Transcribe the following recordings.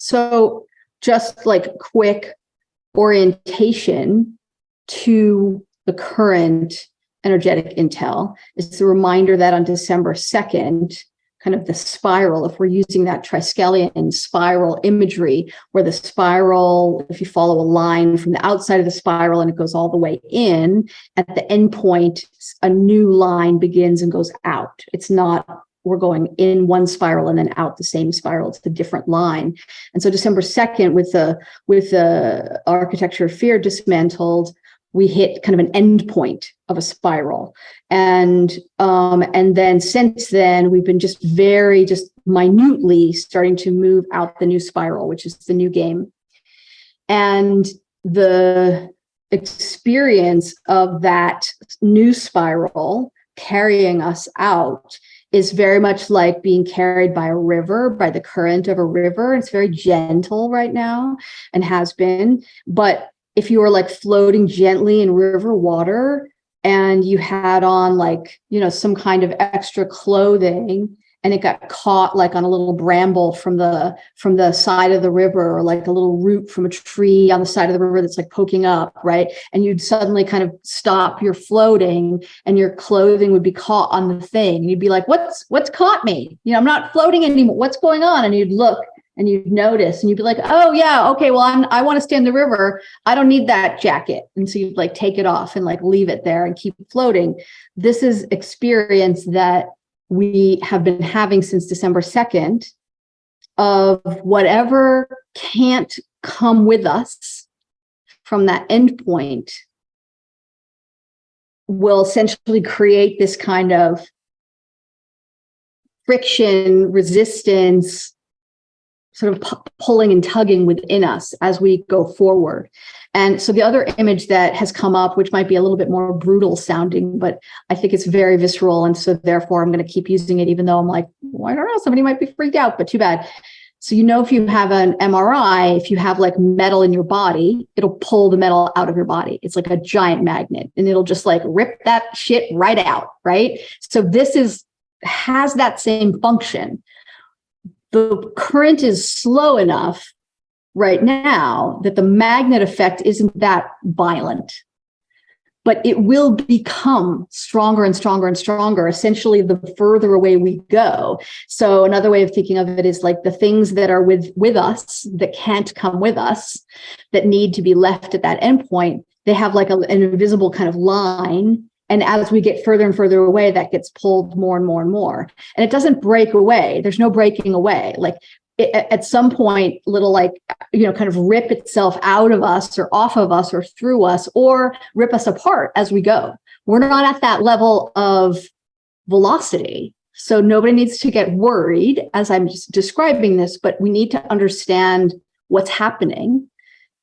So just like quick orientation to the current energetic intel is the reminder that on December 2nd, kind of the spiral, if we're using that triskelion spiral imagery, where the spiral, if you follow a line from the outside of the spiral and it goes all the way in, at the end point, a new line begins and goes out. It's not, we're going in one spiral and then out the same spiral. It's a different line. And so December 2nd, with the architecture of fear dismantled, we hit kind of an end point of a spiral. And then since then, we've been just minutely starting to move out the new spiral, which is the new game. And the experience of that new spiral carrying us out is very much like being carried by a river, by the current of a river. It's very gentle right now and has been. But if you were like floating gently in river water and you had on like, some kind of extra clothing and it got caught like on a little bramble from the side of the river, or like a little root from a tree on the side of the river that's like poking up, right? And you'd suddenly kind of stop your floating and your clothing would be caught on the thing. And you'd be like, what's caught me? I'm not floating anymore. What's going on? And you'd look and you'd notice and you'd be like, oh yeah, okay, well, I want to stay in the river. I don't need that jacket. And so you'd like take it off and like leave it there and keep floating. This is experience that we have been having since December 2nd of whatever can't come with us from that endpoint will essentially create this kind of friction, resistance, sort of pulling and tugging within us as we go forward. And so the other image that has come up, which might be a little bit more brutal sounding, but I think it's very visceral. And so therefore I'm going to keep using it, even though I'm like, well, I don't know, somebody might be freaked out, but too bad. So, if you have an MRI, if you have like metal in your body, it'll pull the metal out of your body. It's like a giant magnet and it'll just like rip that shit right out, right? So this has that same function. The current is slow enough right now that the magnet effect isn't that violent, but it will become stronger and stronger and stronger, essentially the further away we go. So another way of thinking of it is like the things that are with us that can't come with us, that need to be left at that endpoint, they have like an invisible kind of line. And as we get further and further away, that gets pulled more and more and more. And it doesn't break away. There's no breaking away. Like at some point, little like, kind of rip itself out of us or off of us or through us or rip us apart as we go. We're not at that level of velocity. So nobody needs to get worried as I'm just describing this, but we need to understand what's happening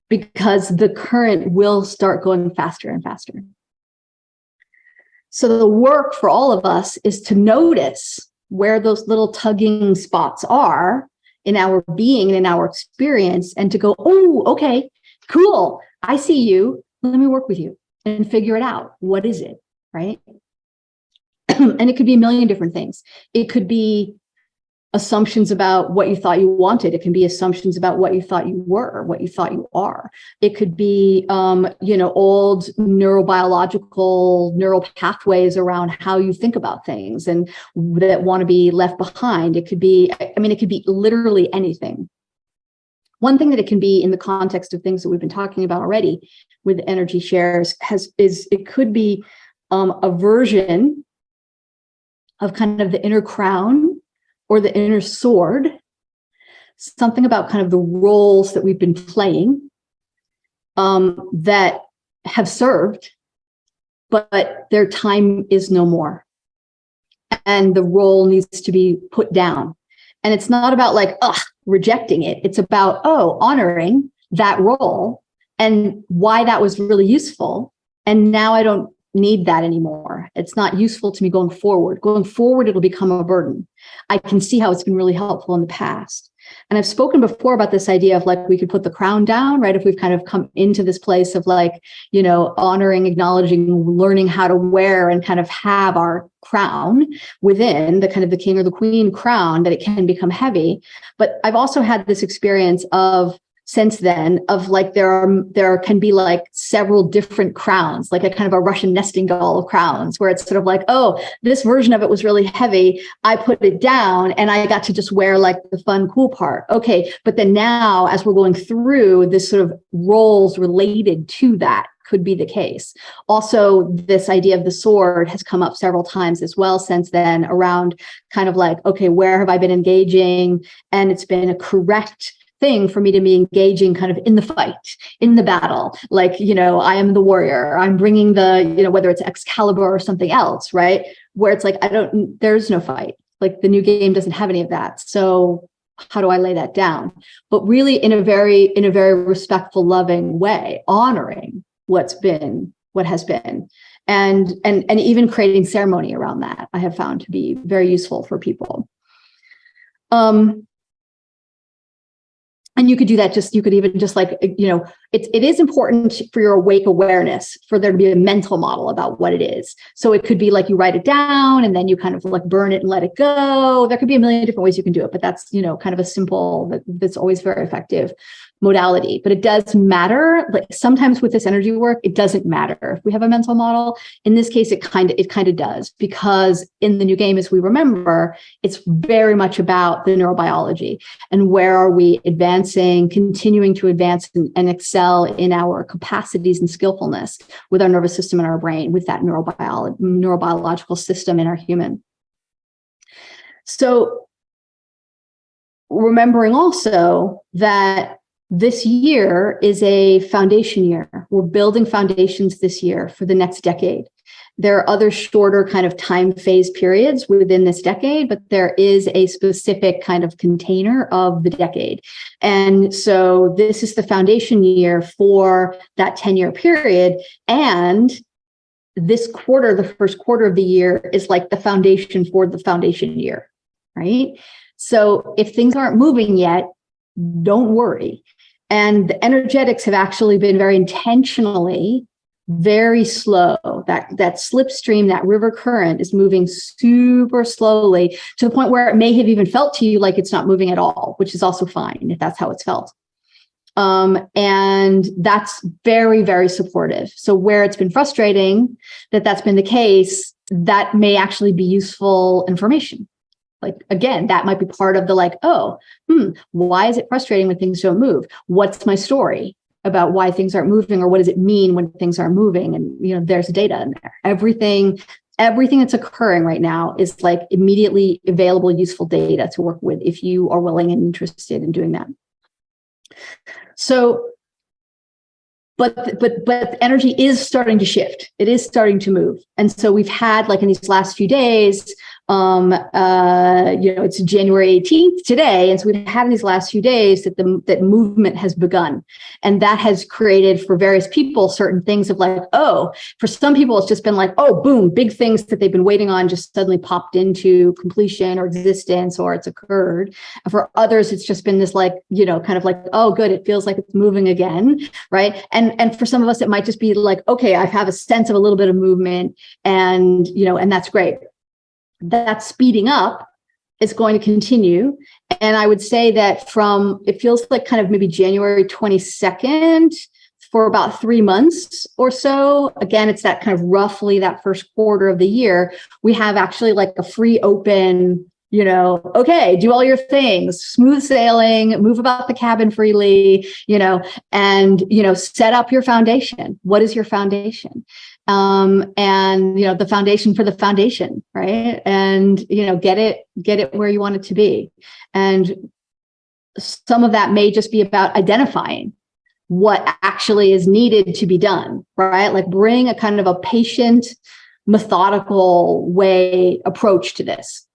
because the current will start going faster and faster. So the work for all of us is to notice where those little tugging spots are in our being and in our experience and to go, oh, okay, cool. I see you. Let me work with you and figure it out. What is it, right? And it could be a million different things. It could be assumptions about what you thought you wanted. It can be assumptions about what you thought you were, what you thought you are. It could be, old neurobiological neural pathways around how you think about things and that want to be left behind. It could be, it could be literally anything. One thing that it can be in the context of things that we've been talking about already with energy shares is it could be a version of kind of the inner crown or the inner sword, something about kind of the roles that we've been playing that have served, but their time is no more. And the role needs to be put down. And it's not about like, rejecting it. It's about, honoring that role and why that was really useful. And now I don't need that anymore. It's not useful to me going forward. Going forward, it'll become a burden. I can see how it's been really helpful in the past. And I've spoken before about this idea of like, we could put the crown down, right? If we've kind of come into this place of like, honoring, acknowledging, learning how to wear and kind of have our crown within the kind of the king or the queen crown, that it can become heavy. But I've also had this experience of since then of like, there can be like several different crowns, like a kind of a Russian nesting doll of crowns, where it's sort of like, oh, this version of it was really heavy. I put it down and I got to just wear like the fun, cool part. Okay. But then now, as we're going through this sort of roles related to that, could be the case. Also, this idea of the sword has come up several times as well since then, around kind of like, okay, where have I been engaging? And it's been a correct thing for me to be engaging kind of in the fight, in the battle. Like, I am the warrior. I'm bringing the, whether it's Excalibur or something else, right? Where it's like, there's no fight. Like the new game doesn't have any of that. So how do I lay that down? But really in a very respectful, loving way, honoring what has been. And even creating ceremony around that, I have found to be very useful for people. And you could do that you could even just like, it is important for your awake awareness for there to be a mental model about what it is. So it could be like you write it down and then you kind of like burn it and let it go. There could be a million different ways you can do it, but that's, kind of a simple, that's always very effective modality. But it does matter. Like sometimes with this energy work, it doesn't matter if we have a mental model. In this case, it kind of does, because in the new game, as we remember, it's very much about the neurobiology and where are we advancing, continuing to advance and excel in our capacities and skillfulness with our nervous system and our brain, with that neurobiological system in our human. So remembering also that this year is a foundation year. We're building foundations this year for the next decade. There are other shorter kind of time phase periods within this decade, but there is a specific kind of container of the decade. And so this is the foundation year for that 10-year period. And this quarter, the first quarter of the year, is like the foundation for the foundation year, right? So if things aren't moving yet, don't worry. And the energetics have actually been very intentionally very slow. That slipstream, that river current is moving super slowly to the point where it may have even felt to you like it's not moving at all, which is also fine if that's how it's felt. And that's very, very supportive. So where it's been frustrating that's been the case, that may actually be useful information. Like, again, that might be part of the like, why is it frustrating when things don't move? What's my story about why things aren't moving, or what does it mean when things aren't moving? And, there's data in there. Everything that's occurring right now is like immediately available, useful data to work with if you are willing and interested in doing that. So, but energy is starting to shift. It is starting to move. And so we've had like in these last few days, it's January 18th today. And so we've had in these last few days that movement has begun. And that has created for various people certain things of like, for some people, it's just been like, boom, big things that they've been waiting on just suddenly popped into completion or existence, or it's occurred. And for others, it's just been this like, kind of like, good, it feels like it's moving again, right? And for some of us, it might just be like, okay, I have a sense of a little bit of movement and that's great. That speeding up is going to continue. And I would say that it feels like kind of maybe January 22nd for about 3 months or so. Again, it's that kind of roughly that first quarter of the year. We have actually like a free open, okay, do all your things, smooth sailing, move about the cabin freely, and, set up your foundation. What is your foundation? And the foundation for the foundation, right? And get it where you want it to be. And some of that may just be about identifying what actually is needed to be done, right? Like bring a kind of a patient, methodical approach to this.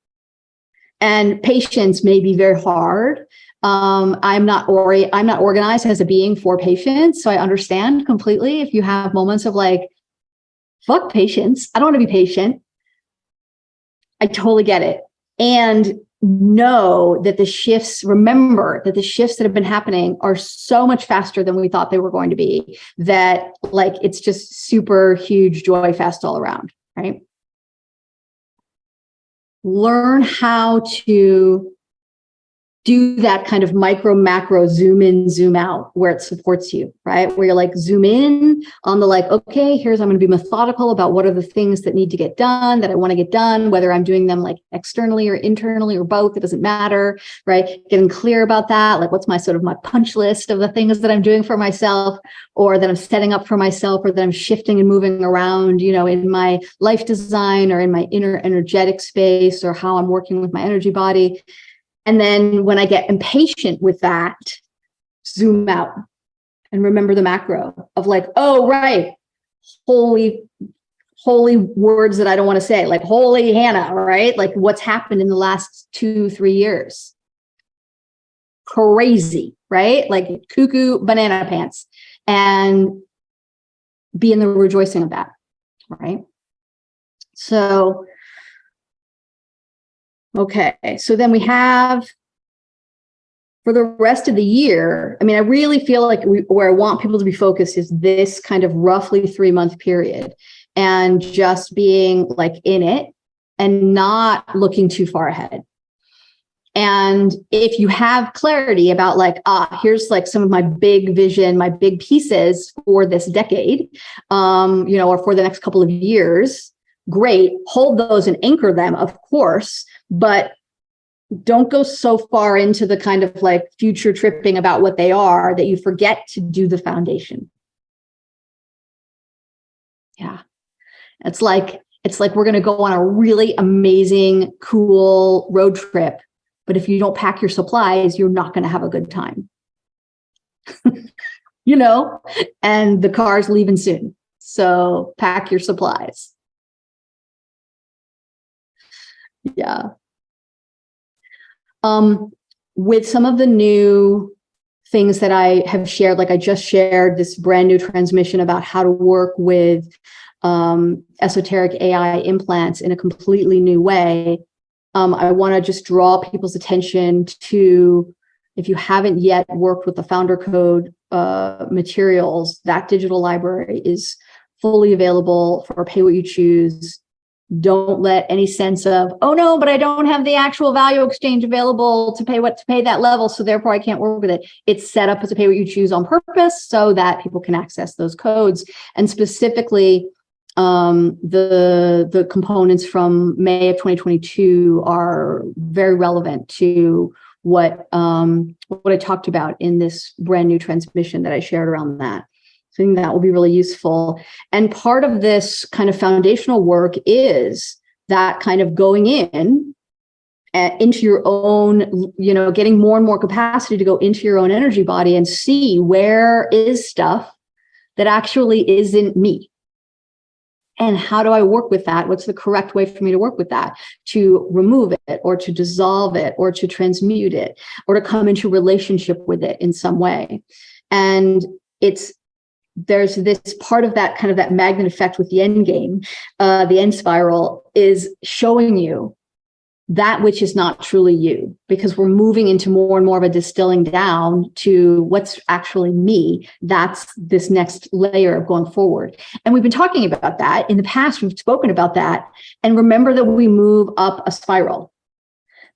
And patience may be very hard. I'm not organized as a being for patience, so I understand completely if you have moments of like, fuck patience. I don't want to be patient. I totally get it. And know that remember that the shifts that have been happening are so much faster than we thought they were going to be, that like it's just super huge joy fest all around, right? Learn how to do that kind of micro, macro, zoom in, zoom out, where it supports you, right? Where you're like, zoom in on the like, okay, I'm going to be methodical about what are the things that need to get done, that I want to get done, whether I'm doing them like externally or internally or both, it doesn't matter, right? Getting clear about that. Like, what's my sort of my punch list of the things that I'm doing for myself, or that I'm setting up for myself, or that I'm shifting and moving around, in my life design or in my inner energetic space, or how I'm working with my energy body. And then when I get impatient with that, zoom out and remember the macro of like, oh, right, holy words that I don't want to say, like holy Hannah, right? Like what's happened in the last 2-3 years. Crazy, right? Like cuckoo banana pants, and be in the rejoicing of that, right? So okay, so then we have, for the rest of the year, I mean, I really feel like where I want people to be focused is this kind of roughly 3-month period, and just being like in it and not looking too far ahead. And if you have clarity about like, here's like some of my big vision, my big pieces for this decade, or for the next couple of years, great, hold those and anchor them, of course, but don't go so far into the kind of like future tripping about what they are that you forget to do the foundation. Yeah. It's like we're going to go on a really amazing, cool road trip, but if you don't pack your supplies, you're not going to have a good time. And the car's leaving soon. So pack your supplies. Yeah. With some of the new things that I have shared, like I just shared this brand new transmission about how to work with esoteric AI implants in a completely new way. I want to just draw people's attention to, if you haven't yet worked with the Founder Code materials, that digital library is fully available for pay what you choose. Don't let any sense of, oh no, but I don't have the actual value exchange available to pay that level, so therefore I can't work with it. It's set up as a pay what you choose on purpose so that people can access those codes. And specifically, the components from May of 2022 are very relevant to what I talked about in this brand new transmission that I shared around that. I think that will be really useful. And part of this kind of foundational work is that kind of going in into your own, getting more and more capacity to go into your own energy body and see where is stuff that actually isn't me. And how do I work with that? What's the correct way for me to work with that? To remove it, or to dissolve it, or to transmute it, or to come into relationship with it in some way. And there's this part of that kind of that magnet effect with the end game, the end spiral, is showing you that which is not truly you, because we're moving into more and more of a distilling down to what's actually me. That's this next layer of going forward. And we've been talking about that in the past. We've spoken about that. And remember that we move up a spiral.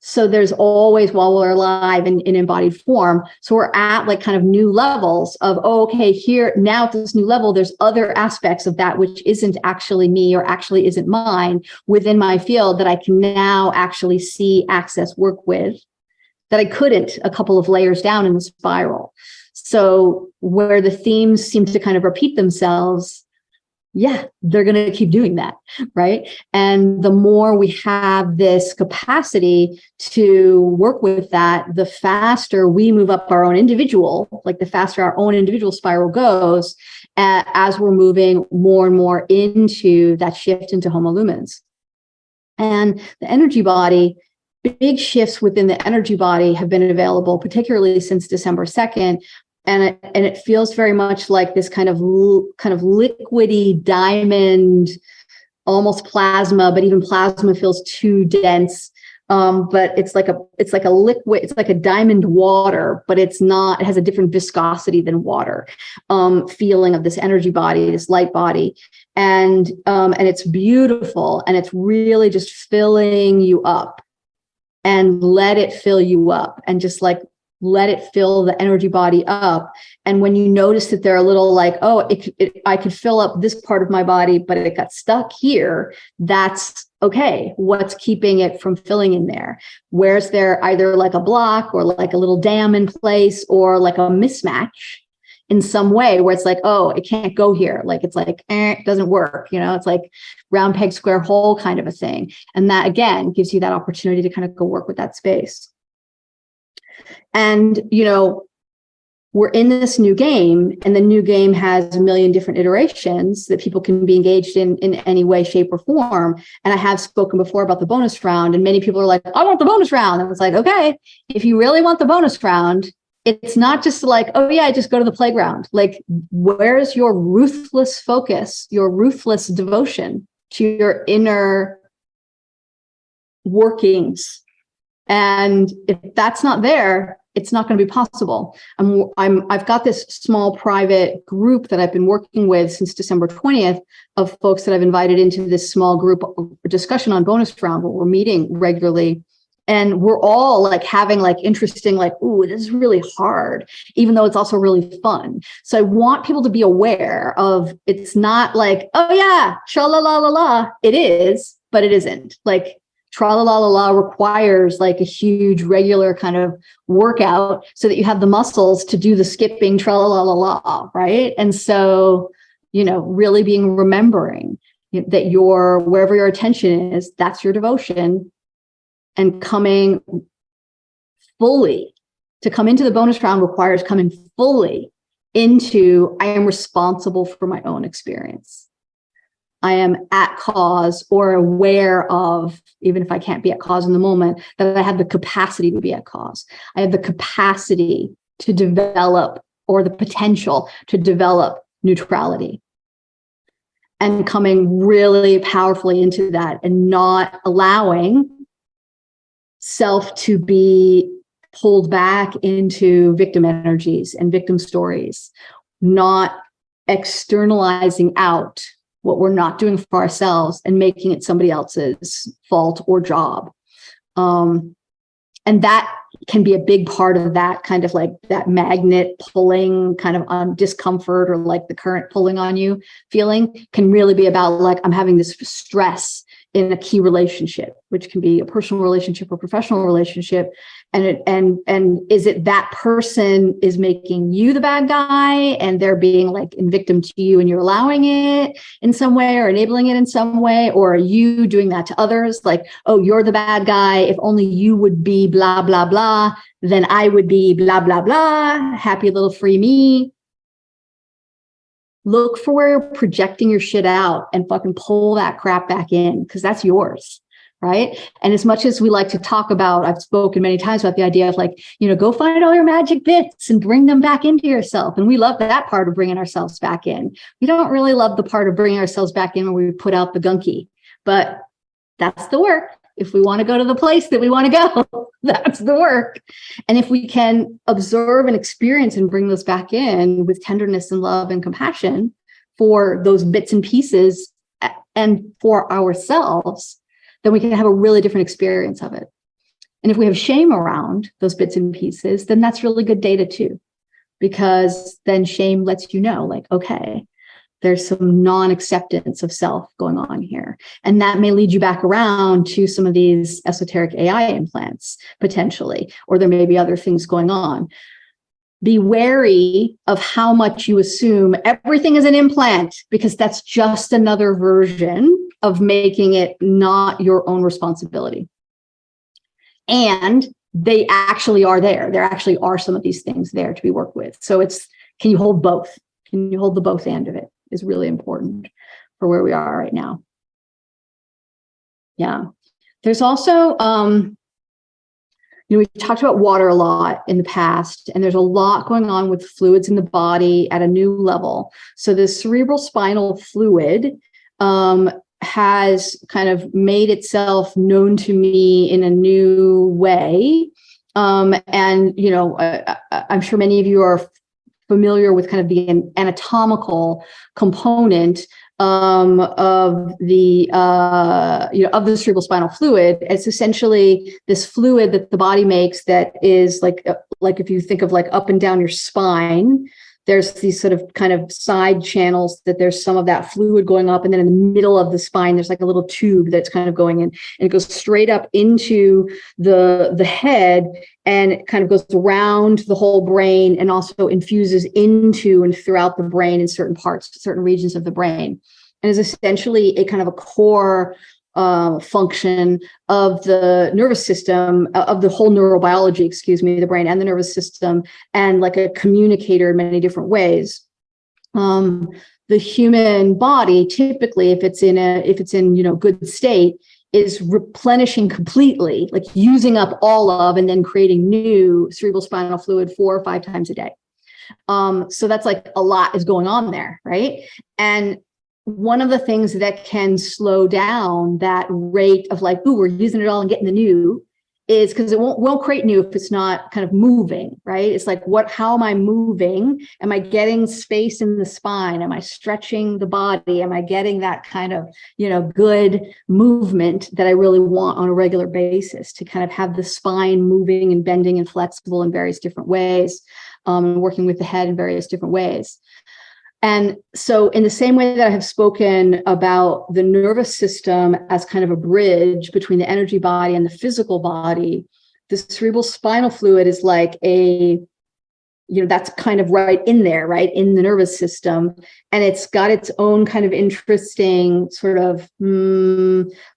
So there's always, while we're alive in embodied form, so we're at like kind of new levels of, okay, here now at this new level, there's other aspects of that which isn't actually me or actually isn't mine within my field that I can now actually see, access, work with, that I couldn't a couple of layers down in the spiral. So where the themes seem to kind of repeat themselves, yeah, they're going to keep doing that, right? And the more we have this capacity to work with that, the faster we move up our own individual, like the faster our own individual spiral goes, as we're moving more and more into that shift into Homo Lumens. And the energy body, big shifts within the energy body have been available, particularly since December 2nd. And it feels very much like this kind of liquidy diamond, almost plasma, but even plasma feels too dense, But it's like a liquid, it's like a diamond water, but it has a different viscosity than water, feeling of this energy body, this light body. And it's beautiful, and it's really just filling you up, and let it fill you up, and just like let it fill the energy body up. And when you notice that they're a little like, oh, I could fill up this part of my body, but it got stuck here, that's okay. What's keeping it from filling in there? Where's there either like a block or like a little dam in place, or like a mismatch in some way where it's like, oh, it can't go here. Like, it's like, it doesn't work. It's like round peg, square hole kind of a thing. And that, again, gives you that opportunity to kind of go work with that space. And, we're in this new game, and the new game has a million different iterations that people can be engaged in any way, shape, or form. And I have spoken before about the bonus round, and many people are like, I want the bonus round. And it's like, okay, if you really want the bonus round, it's not just like, oh yeah, just go to the playground. Like, where's your ruthless focus, your ruthless devotion to your inner workings? And if that's not there, it's not going to be possible. I've got this small private group that I've been working with since December 20th of folks that I've invited into this small group discussion on bonus round, where we're meeting regularly. And we're all like having like interesting, like, ooh, this is really hard, even though it's also really fun. So I want people to be aware of, it's not like, oh yeah, sha-la-la-la-la. It is, but it isn't. Like, tra-la-la-la-la requires like a huge regular kind of workout so that you have the muscles to do the skipping tra-la-la-la-la, right? And so, really remembering that wherever your attention is, that's your devotion, and coming fully. To come into the bonus round requires coming fully into, I am responsible for my own experience. I am at cause, or aware of, even if I can't be at cause in the moment, that I have the capacity to be at cause. I have the capacity to develop, or the potential to develop, neutrality. And coming really powerfully into that, and not allowing self to be pulled back into victim energies and victim stories, not externalizing out what we're not doing for ourselves and making it somebody else's fault or job. And that can be a big part of that kind of like that magnet pulling kind of on discomfort, or like the current pulling on you feeling, can really be about like, I'm having this stress in a key relationship, which can be a personal relationship or professional relationship. And is it that person is making you the bad guy, and they're being like in victim to you, and you're allowing it in some way or enabling it in some way? Or are you doing that to others? Like, oh, you're the bad guy. If only you would be blah, blah, blah, then I would be blah, blah, blah. Happy little free me. Look for where you're projecting your shit out, and fucking pull that crap back in, because that's yours, right? And as much as we like to talk about, I've spoken many times about the idea of like, go find all your magic bits and bring them back into yourself. And we love that part of bringing ourselves back in. We don't really love the part of bringing ourselves back in when we put out the gunky, but that's the work. If we want to go to the place that we want to go, that's the work. And if we can observe and experience and bring those back in with tenderness and love and compassion for those bits and pieces and for ourselves, then we can have a really different experience of it. And if we have shame around those bits and pieces, then that's really good data too, because then shame lets you know, like, okay, there's some non-acceptance of self going on here. And that may lead you back around to some of these esoteric AI implants, potentially, or there may be other things going on. Be wary of how much you assume everything is an implant, because that's just another version of making it not your own responsibility. And they actually are there. There actually are some of these things there to be worked with. So can you hold both? Can you hold the both end of it? Is really important for where we are right now. Yeah. There's also, we talked about water a lot in the past, and there's a lot going on with fluids in the body at a new level. So the cerebral spinal fluid has kind of made itself known to me in a new way. And, you know, I'm sure many of you are familiar with kind of the anatomical component of the of the cerebral spinal fluid. It's essentially this fluid that the body makes that is like if you think of like up and down your spine, there's these sort of kind of side channels that there's some of that fluid going up, and then in the middle of the spine there's like a little tube that's kind of going in, and it goes straight up into the head, and it kind of goes around the whole brain and also infuses into and throughout the brain in certain parts, certain regions of the brain, and is essentially a kind of a core function of the nervous system, of the whole neurobiology, the brain and the nervous system, and like a communicator in many different ways. The human body, typically, if it's in good state, is replenishing completely, like using up all of and then creating new cerebral spinal fluid 4 or 5 times a day. So that's like a lot is going on there, right? And one of the things that can slow down that rate of like, ooh, we're using it all and getting the new, is because it won't create new if it's not kind of moving, right? It's like, how am I moving? Am I getting space in the spine? Am I stretching the body? Am I getting that kind of, good movement that I really want on a regular basis to kind of have the spine moving and bending and flexible in various different ways, and working with the head in various different ways. And so in the same way that I have spoken about the nervous system as kind of a bridge between the energy body and the physical body, the cerebral spinal fluid is like that's kind of right in there, right in the nervous system. And it's got its own kind of interesting sort of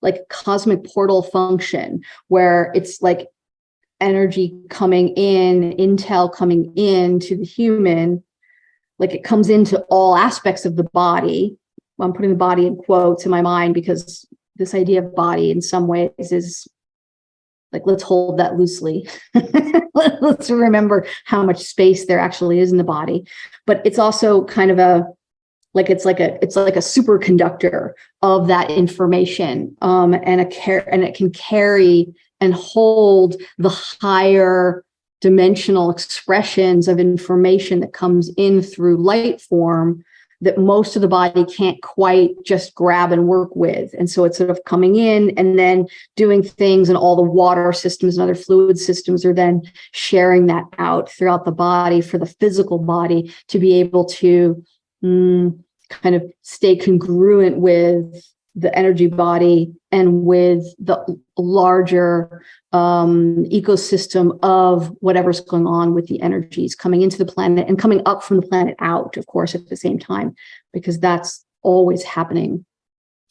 like cosmic portal function, where it's like energy coming in, intel coming in to the human. Like it comes into all aspects of the body. I'm putting the body in quotes in my mind because this idea of body in some ways is like, let's hold that loosely. Let's remember how much space there actually is in the body. But it's also kind of it's like a superconductor of that information, and it can carry and hold the higher dimensional expressions of information that comes in through light form that most of the body can't quite just grab and work with. And so it's sort of coming in and then doing things, and all the water systems and other fluid systems are then sharing that out throughout the body for the physical body to be able to kind of stay congruent with the energy body and with the larger ecosystem of whatever's going on with the energies coming into the planet and coming up from the planet out, of course, at the same time, because that's always happening.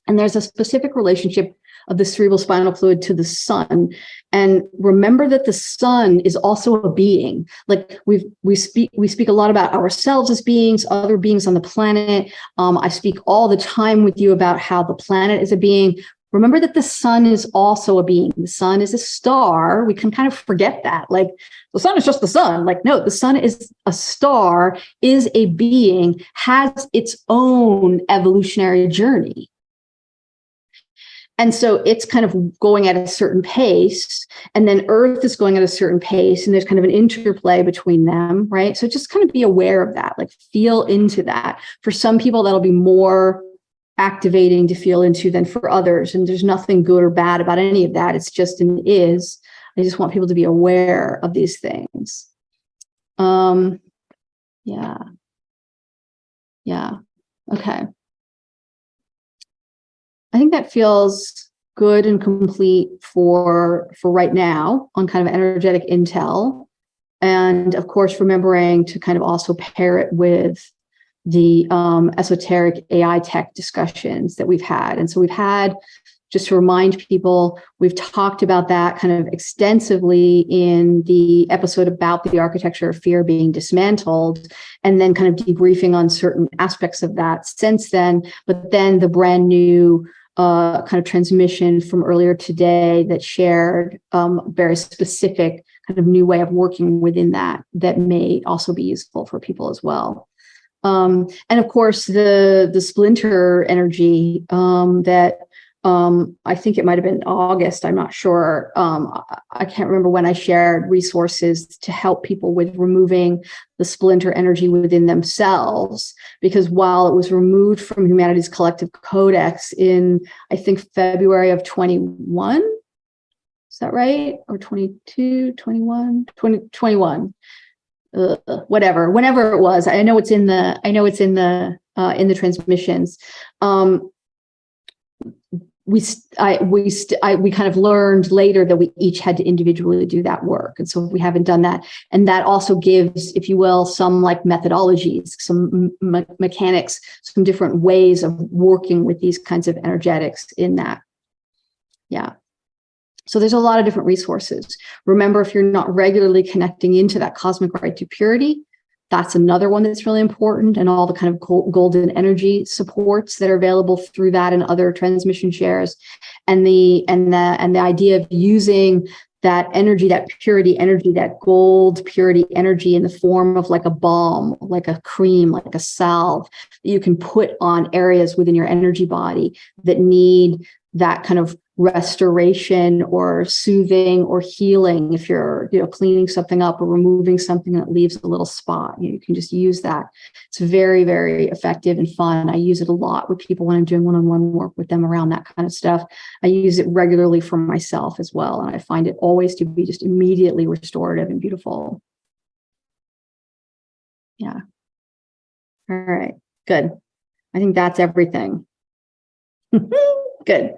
And there's a specific relationship of the cerebral spinal fluid to the sun. And remember that the sun is also a being. Like we speak a lot about ourselves as beings, other beings on the planet. I speak all the time with you about how the planet is a being. Remember that the sun is also a being. The sun is a star. We can kind of forget that. Like the sun is just the sun. Like, no, the sun is a star, is a being, has its own evolutionary journey. And so it's kind of going at a certain pace, and then Earth is going at a certain pace, and there's kind of an interplay between them, right? So just kind of be aware of that, like feel into that. For some people, that'll be more activating to feel into than for others. And there's nothing good or bad about any of that. It's just an is. I just want people to be aware of these things. Yeah. Okay. I think that feels good and complete for right now on kind of energetic intel. And of course, remembering to kind of also pair it with the esoteric AI tech discussions that we've had. And so we've had, just to remind people, we've talked about that kind of extensively in the episode about the architecture of fear being dismantled, and then kind of debriefing on certain aspects of that since then. But then the brand new kind of transmission from earlier today that shared very specific kind of new way of working within that may also be useful for people as well. And of course, the splinter energy that I think it might have been August, I'm not sure. I can't remember when I shared resources to help people with removing the splinter energy within themselves, because while it was removed from humanity's collective codex in, I think, February of 21, is that right? Or 22, 21, 2021. Whatever, whenever it was, I know it's in the transmissions. We kind of learned later that we each had to individually do that work, and so we haven't done that. And that also gives, if you will, some like methodologies, some mechanics, some different ways of working with these kinds of energetics in that. Yeah. So there's a lot of different resources. Remember, if you're not regularly connecting into that cosmic right to purity, that's another one that's really important, and all the kind of golden energy supports that are available through that and other transmission shares, and the idea of using that energy, that purity energy, that gold purity energy in the form of like a balm, like a cream, like a salve that you can put on areas within your energy body that need that kind of restoration or soothing or healing. If you're, cleaning something up or removing something that leaves a little spot, you can just use that. It's very, very effective and fun. I use it a lot with people when I'm doing one-on-one work with them around that kind of stuff. I use it regularly for myself as well, and I find it always to be just immediately restorative and beautiful. Yeah. All right. Good. I think that's everything. Good.